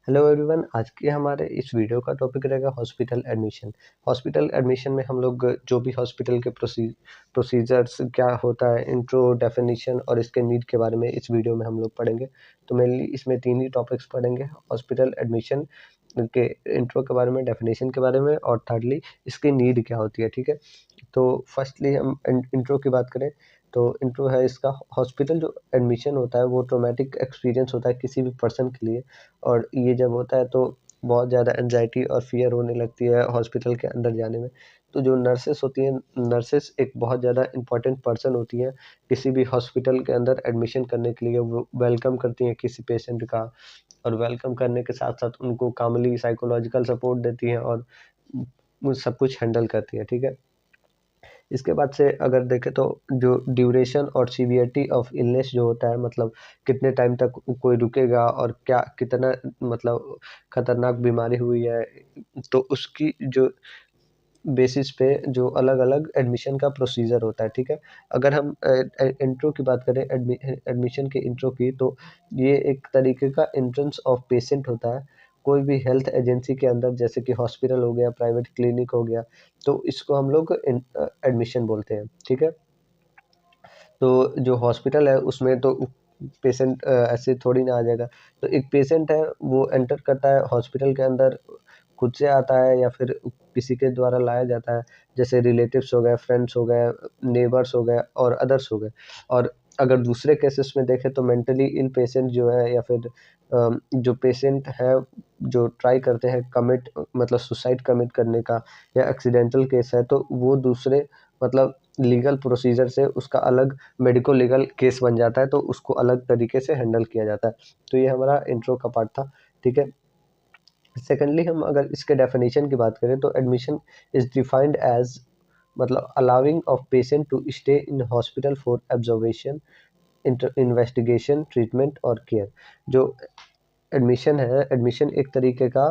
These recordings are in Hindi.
हेलो एवरीवन, आज के हमारे इस वीडियो का टॉपिक रहेगा हॉस्पिटल एडमिशन। हॉस्पिटल एडमिशन में हम लोग जो भी हॉस्पिटल के प्रोसीजर्स क्या होता है, इंट्रो, डेफिनेशन और इसके नीड के बारे में इस वीडियो में हम लोग पढ़ेंगे। तो मेनली इसमें तीन ही टॉपिक्स पढ़ेंगे: हॉस्पिटल एडमिशन के इंट्रो के बारे में, डेफिनेशन के बारे में और थर्डली इसकी नीड क्या होती है। ठीक है, तो फर्स्टली हम इंट्रो की बात करें तो इंट्रो है इसका। हॉस्पिटल जो एडमिशन होता है वो ट्रॉमेटिक एक्सपीरियंस होता है किसी भी पर्सन के लिए, और ये जब होता है तो बहुत ज़्यादा एंजाइटी और फियर होने लगती है हॉस्पिटल के अंदर जाने में। तो जो नर्सेस होती हैं, नर्सेस एक बहुत ज़्यादा इंपॉर्टेंट पर्सन होती हैं किसी भी हॉस्पिटल के अंदर एडमिशन करने के लिए। वो वेलकम करती हैं किसी पेशेंट का, और वेलकम करने के साथ साथ उनको कामली साइकोलॉजिकल सपोर्ट देती हैं और वो सब कुछ हैंडल करती हैं। ठीक है, इसके बाद से अगर देखें तो जो ड्यूरेशन और सीवियरिटी ऑफ इलनेस जो होता है, मतलब कितने टाइम तक कोई रुकेगा और क्या कितना मतलब खतरनाक बीमारी हुई है, तो उसकी जो बेसिस पे जो अलग अलग एडमिशन का प्रोसीजर होता है। ठीक है, अगर हम इंट्रो की बात करें, एडमिशन के इंट्रो की, तो ये एक तरीके का एंट्रेंस ऑफ पेशेंट होता है कोई भी हेल्थ एजेंसी के अंदर, जैसे कि हॉस्पिटल हो गया, प्राइवेट क्लिनिक हो गया, तो इसको हम लोग एडमिशन बोलते हैं। ठीक है, तो जो हॉस्पिटल है उसमें तो पेशेंट ऐसे थोड़ी ना आ जाएगा। तो एक पेशेंट है वो एंटर करता है हॉस्पिटल के अंदर, खुद से आता है या फिर किसी के द्वारा लाया जाता है, जैसे रिलेटिव्स हो गए, फ्रेंड्स हो गए, नेबर्स हो गए और अदर्स हो गए। और अगर दूसरे केसेस में देखें तो मेंटली इल पेशेंट जो है, या फिर जो पेशेंट है जो ट्राई करते हैं कमिट, मतलब सुसाइड कमिट करने का, या एक्सीडेंटल केस है, तो वो दूसरे मतलब लीगल प्रोसीजर से उसका अलग मेडिको लीगल केस बन जाता है, तो उसको अलग तरीके से हैंडल किया जाता है। तो ये हमारा इंट्रो का पार्ट था। ठीक है, सेकेंडली हम अगर इसके डेफिनेशन की बात करें तो एडमिशन इज डिफाइंड एज, मतलब allowing of patient to stay in hospital for observation, investigation, treatment और केयर। जो एडमिशन है, एडमिशन एक तरीके का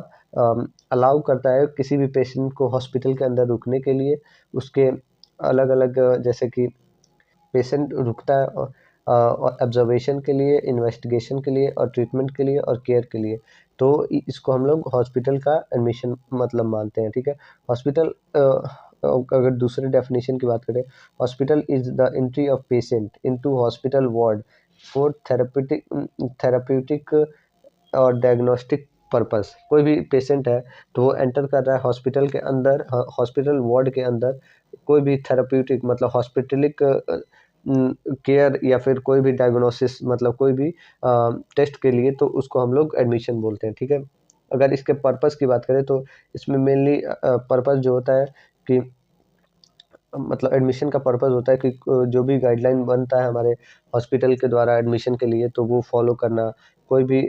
अलाउ करता है किसी भी पेशेंट को हॉस्पिटल के अंदर रुकने के लिए। उसके अलग अलग जैसे कि पेशेंट रुकता है और ऑब्जर्वेशन के लिए, इन्वेस्टिगेशन के लिए और ट्रीटमेंट के लिए और केयर के लिए। तो इसको हम लोग हॉस्पिटल का एडमिशन मतलब मानते हैं। ठीक है, हॉस्पिटल अगर दूसरे डेफिनेशन की बात करें, hospital is the entry of patient into hospital ward for therapeutic और डायग्नोस्टिक पर्पस। कोई भी पेशेंट है तो वो एंटर कर रहा है हॉस्पिटल के अंदर, हॉस्पिटल वार्ड के अंदर, कोई भी थेराप्यूटिक मतलब हॉस्पिटलिक केयर या फिर कोई भी डायग्नोसिस, मतलब कोई भी टेस्ट के लिए, तो उसको हम लोग एडमिशन बोलते हैं। ठीक है, अगर इसके पर्पस की बात करें तो इसमें मेनली पर्पस जो होता है कि मतलब एडमिशन का पर्पस होता है कि जो भी गाइडलाइन बनता है हमारे हॉस्पिटल के द्वारा एडमिशन के लिए, तो वो फॉलो करना। कोई भी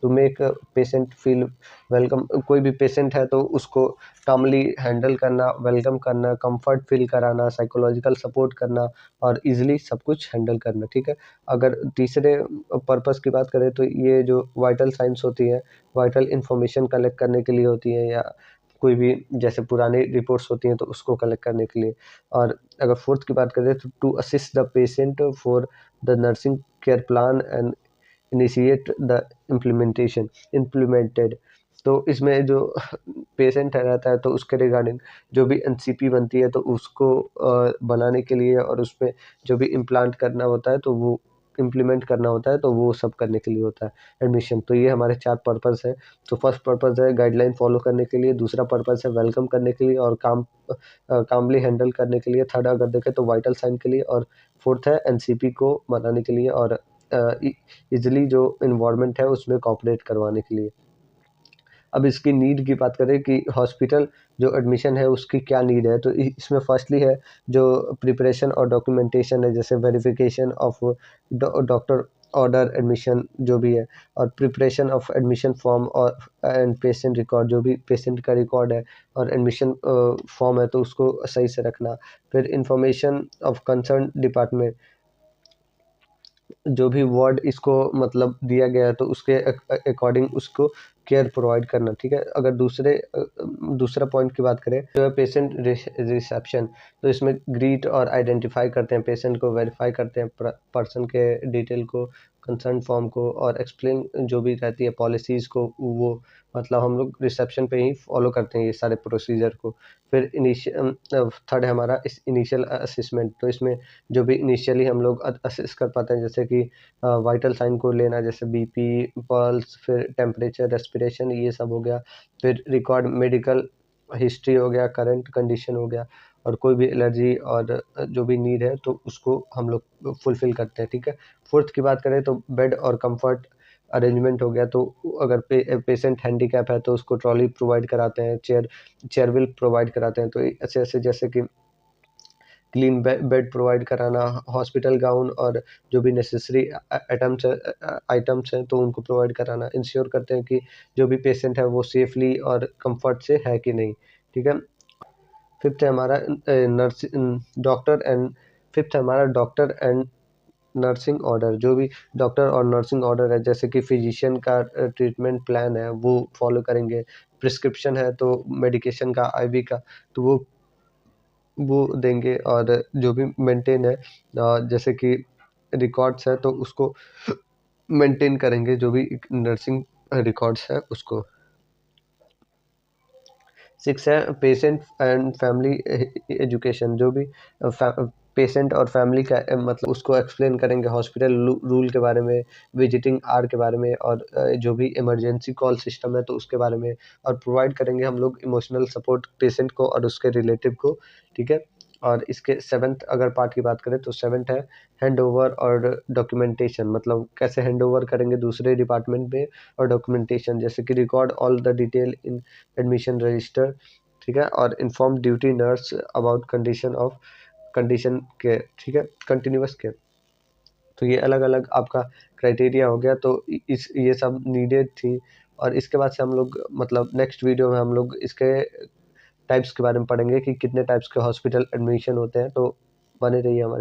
to make patient feel welcome, कोई भी पेशेंट है तो उसको कामली हैंडल करना, वेलकम करना, कंफर्ट फील कराना, साइकोलॉजिकल सपोर्ट करना और इजीली सब कुछ हैंडल करना। ठीक है, अगर तीसरे पर्पस की बात करें तो ये जो वाइटल साइंस होती है, वाइटल इंफॉर्मेशन कलेक्ट करने के लिए होती है, या कोई भी जैसे पुरानी रिपोर्ट्स होती हैं तो उसको कलेक्ट करने के लिए। और अगर फोर्थ की बात करें तो to assist the patient for the nursing care plan and initiate the implemented. तो इसमें जो पेशेंट रहता है तो उसके रिगार्डिंग जो भी एनसीपी बनती है तो उसको बनाने के लिए, और उसमें जो भी इम्प्लांट करना होता है तो वो इम्प्लीमेंट करना होता है, तो वो सब करने के लिए होता है एडमिशन। तो ये हमारे चार पर्पस है। तो फर्स्ट पर्पस है गाइडलाइन फॉलो करने के लिए, दूसरा पर्पस है वेलकम करने के लिए और कामली हैंडल करने के लिए, थर्ड अगर देखें तो वाइटल साइन के लिए, और फोर्थ है एनसीपी को बनाने के लिए और इजली जो इन्वायरमेंट है उसमें कॉपरेट करवाने के लिए। अब इसकी नीड की बात करें कि हॉस्पिटल जो एडमिशन है उसकी क्या नीड है, तो इसमें फर्स्टली है जो प्रिपरेशन और डॉक्यूमेंटेशन है, जैसे verification of doctor order admission जो भी है, और प्रिपरेशन ऑफ एडमिशन फॉर्म और एंड पेशेंट रिकॉर्ड, जो भी पेशेंट का रिकॉर्ड है और एडमिशन फॉर्म है तो उसको सही से रखना। फिर इंफॉर्मेशन ऑफ कंसर्न डिपार्टमेंट, जो भी वार्ड इसको मतलब दिया गया है तो उसके अकॉर्डिंग उसको केयर प्रोवाइड करना। ठीक है, अगर दूसरा पॉइंट की बात करें जो है पेशेंट रिसेप्शन, तो इसमें ग्रीट और आइडेंटिफाई करते हैं पेशेंट को, वेरीफाई करते हैं पर्सन के डिटेल को, कंसर्न फॉर्म को और एक्सप्लेन जो भी रहती है पॉलिसीज़ को, वो मतलब हम लोग रिसेप्शन पे ही फॉलो करते हैं ये सारे प्रोसीजर को। फिर थर्ड है हमारा इस इनिशियल असेसमेंट। तो इसमें जो भी इनिशियली हम लोग असेस कर पाते हैं, जैसे कि वाइटल साइन को लेना, जैसे बीपी, पल्स, फिर टेम्परेचर, रेस्पिरेशन, ये सब हो गया। फिर रिकॉर्ड मेडिकल हिस्ट्री हो गया, करंट कंडीशन हो गया, और कोई भी एलर्जी और जो भी नीड है तो उसको हम लोग फुलफ़िल करते हैं, ठीक है। फोर्थ की बात करें तो बेड और कंफर्ट अरेंजमेंट हो गया। तो अगर पेशेंट हैंडीकैप है तो उसको ट्रॉली प्रोवाइड कराते हैं, चेयर व्हील प्रोवाइड कराते हैं। तो ऐसे-ऐसे जैसे कि क्लीन बेड प्रोवाइड कराना, हॉस्पिटल गाउन और जो भी नेसेसरी आइटम्स हैं तो उनको प्रोवाइड कराना, इंश्योर करते हैं कि जो भी पेशेंट है वो सेफ़ली और कम्फ़र्ट से है कि नहीं, ठीक है। फिफ्थ है हमारा डॉक्टर एंड फिफ्थ है हमारा डॉक्टर एंड नर्सिंग ऑर्डर। जो भी डॉक्टर और नर्सिंग ऑर्डर है, जैसे कि फिजिशियन का ट्रीटमेंट प्लान है वो फॉलो करेंगे। प्रिस्क्रिप्शन है तो मेडिकेशन का, आईवी का, तो वो देंगे। और जो भी मेंटेन है जैसे कि रिकॉर्ड्स है तो उसको मेंटेन करेंगे, जो भी नर्सिंग रिकॉर्ड्स है उसको। 6 है पेशेंट एंड फैमिली एजुकेशन। जो भी पेशेंट और फैमिली का मतलब उसको एक्सप्लेन करेंगे हॉस्पिटल रूल के बारे में, विजिटिंग आवर के बारे में, और जो भी इमरजेंसी कॉल सिस्टम है तो उसके बारे में। और प्रोवाइड करेंगे हम लोग इमोशनल सपोर्ट पेशेंट को और उसके रिलेटिव को, ठीक है। और इसके 7th अगर पार्ट की बात करें तो 7th है हैंड ओवर और डॉक्यूमेंटेशन। मतलब कैसे हैंड ओवर करेंगे दूसरे डिपार्टमेंट में, और डॉक्यूमेंटेशन जैसे कि record all the detail in admission register, ठीक है। और inform duty nurse about condition care, ठीक है, कंटिन्यूअस केयर। तो ये अलग अलग आपका क्राइटेरिया हो गया। तो इस ये सब नीडेड थी। और इसके बाद से हम लोग मतलब नेक्स्ट वीडियो में हम लोग इसके टाइप्स के बारे में पढ़ेंगे कि कितने टाइप्स के हॉस्पिटल एडमिशन होते हैं। तो बने रहिए हमारे